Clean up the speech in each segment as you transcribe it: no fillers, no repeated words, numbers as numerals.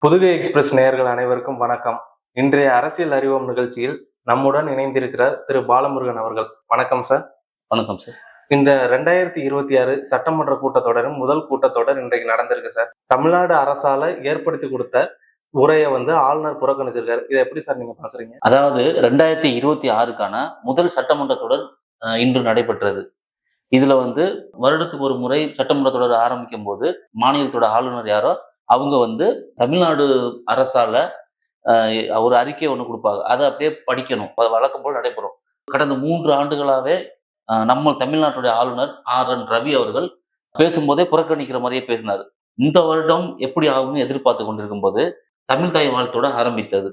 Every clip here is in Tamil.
புதுகை எக்ஸ்பிரஸ் நேயர்கள் அனைவருக்கும் வணக்கம். இன்றைய அரசியல் அறிவோம் நிகழ்ச்சியில் நம்முடன் இணைந்திருக்கிறார் திரு பாலமுருகன் அவர்கள். வணக்கம் சார். வணக்கம் சார். இந்த 2026 சட்டமன்ற கூட்டத்தொடரின் முதல் கூட்டத்தொடர் இன்றைக்கு நடந்திருக்கு சார். தமிழ்நாடு அரசால ஏற்படுத்தி கொடுத்த உரையை ஆளுநர் புறக்கணிச்சிருக்காரு. இதை எப்படி சார் நீங்க பாக்குறீங்க? அதாவது 2026க்கான முதல் சட்டமன்ற தொடர் இன்று நடைபெற்றது. இதுல வருடத்துக்கு ஒரு முறை சட்டமன்ற தொடர் ஆரம்பிக்கும் போது மாநிலத்தோட ஆளுநர் யாரோ அவங்க தமிழ்நாடு அரசால ஒரு அறிக்கை ஒண்ணு கொடுப்பாங்க. அதை அப்படியே படிக்கணும். அது வழக்கம் போல் நடைபெறும். கடந்த 3 ஆண்டுகளாவே நம்ம தமிழ்நாட்டுடைய ஆளுநர் RN ரவி அவர்கள் பேசும்போதே புறக்கணிக்கிற மாதிரியே பேசினார். இந்த வருடம் எப்படி ஆகும்னு எதிர்பார்த்து கொண்டிருக்கும் போது தமிழ் தாய் வாழ்த்தோட ஆரம்பித்தது.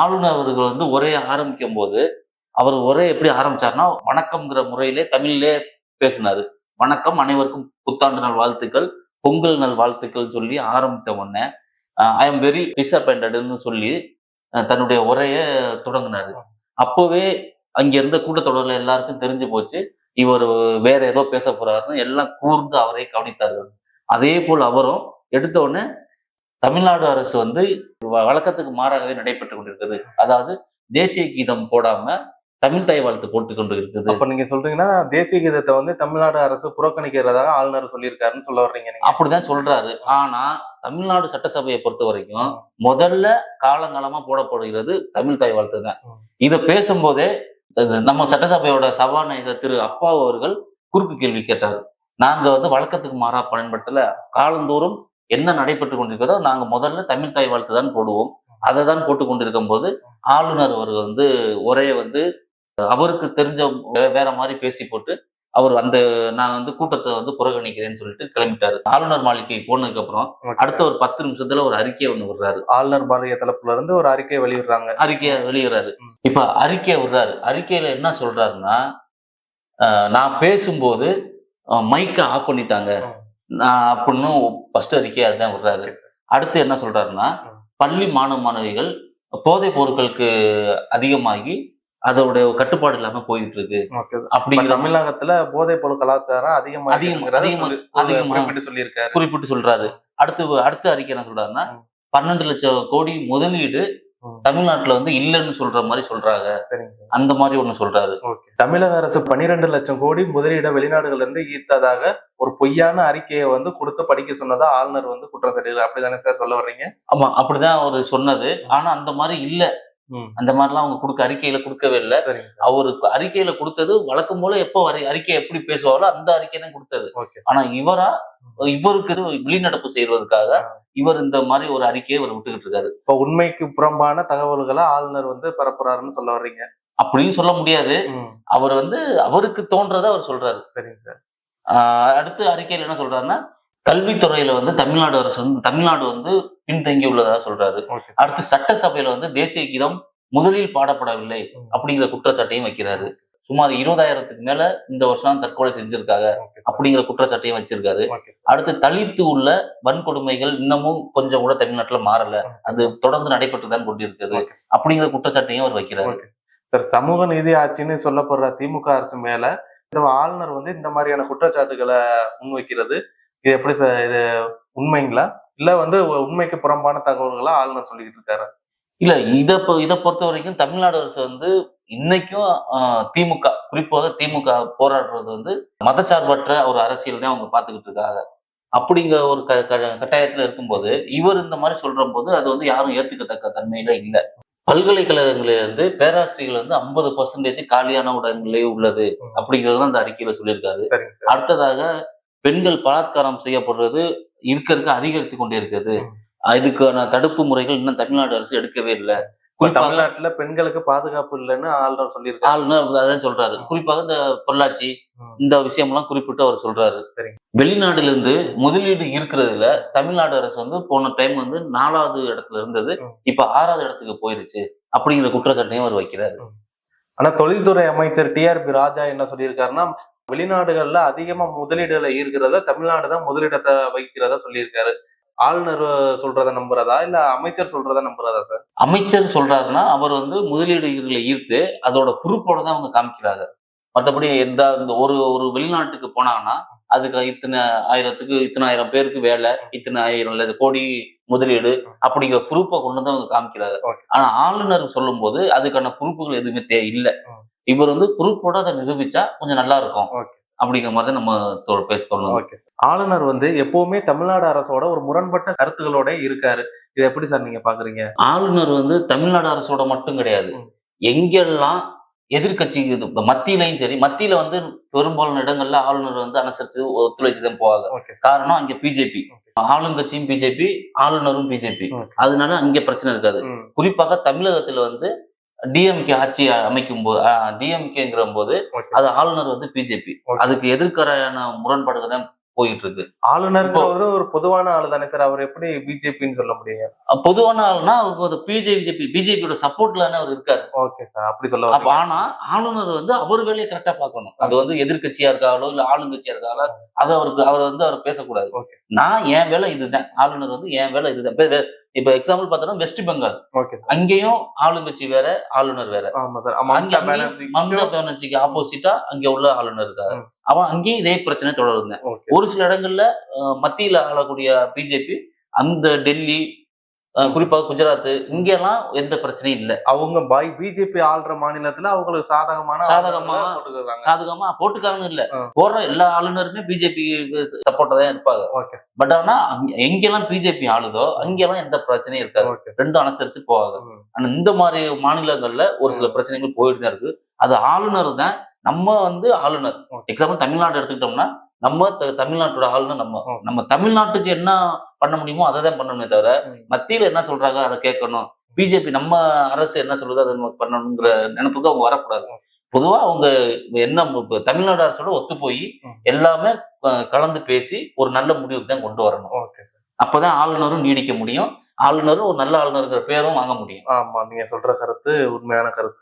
ஆளுநர் அவர்கள் உரையை ஆரம்பிக்கும் போது அவர் உரை எப்படி ஆரம்பிச்சாருன்னா, வணக்கம்ங்கிற முறையிலே தமிழ்லே பேசினாரு. வணக்கம், அனைவருக்கும் புத்தாண்டு நாள் வாழ்த்துக்கள், பொங்கல் நாள் வாழ்த்துக்கள் சொல்லி ஆரம்பித்த உடனே ஐ எம் வெரி டிசப்பாயிண்டட்னு சொல்லி தன்னுடைய உரையை தொடங்கினாரு. அப்போவே அங்க இருந்த கூட்டத்தொடர்ல எல்லாருக்கும் தெரிஞ்சு போச்சு, இவர் வேற ஏதோ பேச போறாருன்னு எல்லாம் கூர்ந்து அவரை கவனித்தார்கள். அதே போல் அவரும் எடுத்த உடனே தமிழ்நாடு அரசு வழக்கத்துக்கு மாறாகவே நடைபெற்றுக் கொண்டிருக்கிறது. அதாவது தேசிய கீதம் போடாம தமிழ் தாய் வாழ்த்து போட்டு கொண்டு இருக்குது. அப்ப நீங்க சொல்றீங்கன்னா தேசிய கீதத்தை தமிழ்நாடு அரசு புறக்கணிக்கிறதாக ஆளுநர் சொல்லியிருக்காருன்னு சொல்ல வர்றீங்க? அப்படிதான் சொல்றாரு. ஆனா தமிழ்நாடு சட்டசபையை பொறுத்த வரைக்கும் முதல்ல காலங்காலமா போடப்படுகிறது தமிழ் தாய் வாழ்த்து தான். இதை பேசும்போதே நம்ம சட்டசபையோட சபாநாயகர் திரு அப்பா அவர்கள் குறுக்கு கேள்வி கேட்டாரு. நாங்க வழக்கத்துக்கு மாறா பயன்படுத்தல, காலந்தோறும் என்ன நடைபெற்று கொண்டிருக்கிறதோ நாங்க முதல்ல தமிழ் தாய் வாழ்த்து தான் போடுவோம், அதை தான் போட்டு கொண்டிருக்கும் போது ஆளுநர் அவர் உரையை அவருக்கு தெரிஞ்ச வேற மாதிரி பேசி போட்டு அவர் நான் கூட்டத்தை புறக்கணிக்கிறேன்னு சொல்லிட்டு கிளம்பிட்டாரு. ஆளுநர் மாளிகை போனதுக்கு அப்புறம் அடுத்த ஒரு 10 நிமிஷத்துல ஒரு அறிக்கையை விடுறாரு. ஆளுநர் மாளிகை தரப்புல இருந்து ஒரு அறிக்கையை வெளியிடுறாங்க. அறிக்கையை வெளியிடுறாரு. இப்ப அறிக்கையை விடுறாரு. அறிக்கையில என்ன சொல்றாருன்னா, நான் பேசும்போது மைக்கை ஆஃப் பண்ணிட்டாங்க அப்படின்னு ஃபர்ஸ்ட் அறிக்கையை அதுதான் விடுறாரு. அடுத்து என்ன சொல்றாருன்னா, பள்ளி மாணவ மாணவிகள் போதைப் பொருட்களுக்கு அதிகமாகி அதோட கட்டுப்பாடு இல்லாம போயிட்டு இருக்கு. அப்படிங்கிற தமிழகத்துல போதைப் பொருள் கலாச்சாரம் அதிகமா குறிப்பிட்டு சொல்றாரு. அடுத்த அறிக்கை என்ன சொல்றாருன்னா, 12 லட்சம் கோடி முதலீடு தமிழ்நாட்டுல இல்லைன்னு சொல்ற மாதிரி சொல்றாங்க. அந்த மாதிரி ஒண்ணு சொல்றாரு. தமிழக அரசு 12 லட்சம் கோடி முதலீட வெளிநாடுகள்ல இருந்து ஈர்த்ததாக ஒரு பொய்யான அறிக்கையை கொடுத்து படிக்க சொன்னதா ஆளுநர் குற்றம் சாட்டினார். அப்படிதானே சார் சொல்ல வர்றீங்க? ஆமா, அப்படிதான் அவரு சொன்னது. ஆனா அந்த மாதிரி இல்ல, அந்த மாதிரிலாம் அவங்க அறிக்கையில கொடுக்கவே இல்லை. அவருக்கு அறிக்கையில கொடுத்தது வழக்கம் போல எப்போ அறிக்கை எப்படி பேசுவாரோ அந்த அறிக்கை தான் கொடுத்தது. ஆனா இவருக்கு வெளிநடப்பு செய்வதற்காக இவர் இந்த மாதிரி ஒரு அறிக்கையை அவர் விட்டுக்கிட்டு இருக்காரு. இப்ப உண்மைக்கு புறம்பான தகவல்களை ஆளுநர் பரப்புறாருன்னு சொல்ல வர்றீங்க? அப்படின்னு சொல்ல முடியாது. அவர் அவருக்கு தோன்றதை அவர் சொல்றாரு. சரிங்க சார். அடுத்து அறிக்கையில என்ன சொல்றாருன்னா, கல்வித்துறையில தமிழ்நாடு அரசு தமிழ்நாடு பின்தங்கி உள்ளதா சொல்றாரு. அடுத்து சட்டசபையில தேசிய கீதம் முதலில் பாடப்படவில்லை அப்படிங்கிற குற்றச்சாட்டையும் வைக்கிறாரு. சுமார் 20,000க்கு மேல இந்த வருஷம் தற்கொலை செஞ்சிருக்காங்க அப்படிங்கிற குற்றச்சாட்டையும் வச்சிருக்காரு. அடுத்து தலித்து உள்ள வன்கொடுமைகள் இன்னமும் கொஞ்சம் கூட தமிழ்நாட்டுல மாறல, அது தொடர்ந்து நடைபெற்றுதான் கொண்டிருக்கிறது அப்படிங்கிற குற்றச்சாட்டையும் அவர் வைக்கிறாரு. சார், சமூக நீதி ஆட்சின்னு சொல்லப்படுற திமுக அரசு மேல ஆளுநர் இந்த மாதிரியான குற்றச்சாட்டுகளை முன்வைக்கிறது, இது எப்படி சார்? இது உண்மைங்களா இல்ல உண்மைக்கு புறம்பான தகவல்களா ஆளுநர் சொல்லிக்கிட்டு இருக்காரு? இல்ல, இதை பொறுத்த வரைக்கும் தமிழ்நாடு அரசு இன்னைக்கும் திமுக, குறிப்பாக திமுக போராடுறது மதச்சார்பற்ற ஒரு அரசியல் தான் அவங்க பார்த்துக்கிட்டு இருக்காங்க. அப்படிங்கிற ஒரு கட்டாயத்துல இருக்கும்போது இவர் இந்த மாதிரி சொல்ற போது அது யாரும் ஏத்துக்கத்தக்க தன்மையில இல்லை. பல்கலைக்கழகங்களிலிருந்து பேராசிரியர்கள் 50% காலியான இடங்களே உள்ளது அப்படிங்கிறது அந்த அறிக்கையில சொல்லியிருக்காரு. அடுத்ததாக பெண்கள் பலாத்காரம் செய்யப்படுறது இருக்க அதிகரித்து கொண்டே இருக்கிறது. இதுக்கான தடுப்பு முறைகள் இன்னும் தமிழ்நாடு அரசு எடுக்கவே இல்லை. தமிழ்நாட்டுல பெண்களுக்கு பாதுகாப்பு இல்லைன்னு ஆளுநர் சொல்லியிருக்காரு. ஆளுநர் அதான் சொல்றாரு. குறிப்பாக இந்த பொள்ளாச்சி இந்த விஷயம் எல்லாம் குறிப்பிட்டு அவர் சொல்றாரு. வெளிநாடுல இருந்து முதலீடு இருக்கிறதுல தமிழ்நாடு அரசு போன டைம் 4வது இடத்துல இருந்தது, இப்ப 6வது இடத்துக்கு போயிருச்சு அப்படிங்கிற குற்றச்சாட்டையும் அவர் வைக்கிறாரு. ஆனா தொழில்துறை அமைச்சர் TRP ராஜா என்ன சொல்லியிருக்காருன்னா, வெளிநாடுகள்ல அதிகமா முதலீடுகளை ஈர்க்கிறத தமிழ்நாடுதான் முதலிடத்தை வைக்கிறதா சொல்லியிருக்காரு. ஆளுநர் சொல்றத நம்புறதா இல்ல அமைச்சர் சொல்றத நம்புறதா சார்? அமைச்சர் சொல்றாருன்னா அவர் முதலீடுகளை ஈர்த்து அதோட பொறுப்போட தான் அவங்க காமிக்கிறாங்க. மற்றபடி இந்த ஒரு ஒரு வெளிநாட்டுக்கு போனாங்கன்னா அதுக்கு இத்தனை ஆயிரம் பேருக்கு வேலை, இத்தனை ஆயிரம் கோடி முதலீடு அப்படிங்கிற ப்ரூஃபை கொண்டு வந்து அவங்க காமிக்கிறாங்க. ஆனா ஆளுநர் சொல்லும் போது அதுக்கான ப்ரூஃபுகள் எதுவுமே இல்லை. இவர் வந்து ப்ரூஃபோட அதை நிரூபிச்சா கொஞ்சம் நல்லா இருக்கும் அப்படிங்கிற மாதிரி நம்ம பேசணும். ஆளுநர் வந்து எப்பவுமே தமிழ்நாடு அரசோட ஒரு முரண்பட்ட கருத்துகளோட இருக்காரு. இது எப்படி சார் நீங்க பாக்குறீங்க? ஆளுநர் வந்து தமிழ்நாடு அரசோட மட்டும் கிடையாது, எங்கெல்லாம் எதிர்கட்சி மத்தியிலையும் சரி, மத்தியில வந்து பெரும்பாலான இடங்கள்ல ஆளுநர் வந்து அனுசரிச்சு ஒத்துழைச்சுதான் போவாங்க. காரணம் அங்க பிஜேபி, ஆளுங்கட்சியும் பிஜேபி, ஆளுநரும் பிஜேபி, அதனால அங்க பிரச்சனை இருக்காது. குறிப்பாக தமிழகத்துல வந்து டிஎம்கே ஆட்சி அமைக்கும் போது, டிஎம்கேங்கிற போது அது ஆளுநர் வந்து பிஜேபி, அதுக்கு எதிர்க்கரையான முரண்பாடுகள் தான் போயிட்டு இருக்கு. ஆளுநர் ஒரு பொதுவான ஆளு தானே சார், அவர் எப்படி பிஜேபின்னு சொல்ல முடியும்? பொதுவான ஆளுனா ஒரு பிஜேபியோட சப்போர்ட்ல தானே அவர் இருக்காரு. ஓகே சார், அப்படி சொல்ல. ஆனா ஆளுநர் வந்து அவர் வேலையை கரெக்டா பார்க்கணும். அது வந்து எதிர்கட்சியா இருக்காங்களோ இல்ல ஆளுங்கட்சியா இருக்காங்களோ அது அவர் பேசக்கூடாது. நான் என் வேலை இதுதான், ஆளுநர் வந்து என் வேலை இதுதான். இப்ப எக்ஸாம்பிள் பார்த்தோம்னா வெஸ்ட் பெங்கால், அங்கேயும் ஆளுங்கட்சி வேற, ஆளுநர் வேற. மம்தா பானர்ஜிக்கு ஆப்போசிட்டா அங்க உள்ள ஆளுநர் இருக்காரு. அவன் அங்கேயும் இதே பிரச்சனை தொடருங்க. ஒரு சில இடங்கள்ல மத்தியில ஆளக்கூடிய பிஜேபி, அந்த டெல்லி, குறிப்பாக குஜராத், இங்கெல்லாம் எந்த பிரச்சனையும் இல்லை. அவங்க பிஜேபி ஆள்ற மாநிலத்துல அவங்களுக்கு சாதகமா போட்டுக்காரங்க இல்ல, போடுற எல்லா ஆளுநருமே பிஜேபி சப்போர்ட்டா தான் இருப்பாங்க. பட் ஆனா எங்கெல்லாம் பிஜேபி ஆளுதோ அங்கெல்லாம் எந்த பிரச்சனையும் இருக்காது, ரெண்டும் அனுசரிச்சு போவாங்க. ஆனா இந்த மாதிரி மாநிலங்கள்ல ஒரு சில பிரச்சனைகள் போயிட்டு தான் இருக்கு. அது ஆளுநர் தான். நம்ம வந்து ஆளுநர், எக்ஸாம்பிள் தமிழ்நாடு எடுத்துக்கிட்டோம்னா நம்ம தமிழ்நாட்டோட ஆளுநர், நம்ம தமிழ்நாட்டுக்கு என்ன பண்ண முடியுமோ அதை தான் பண்ணணுமே தவிர மத்தியில என்ன சொல்றாங்க அதை கேட்கணும், பிஜேபி நம்ம அரசு என்ன சொல்றது அதை பண்ணணுங்கிற நினைப்புக்கு அவங்க வரக்கூடாது. பொதுவா அவங்க என்ன தமிழ்நாடு அரசோட ஒத்து போய் எல்லாமே கலந்து பேசி ஒரு நல்ல முடிவுக்கு தான் கொண்டு வரணும். அப்பதான் ஆளுநரும் நீடிக்க முடியும், ஆளுநரும் ஒரு நல்ல ஆளுநருங்கிற பேரும் வாங்க முடியும். ஆமா, நீங்க சொல்ற கருத்து உண்மையான கருத்து.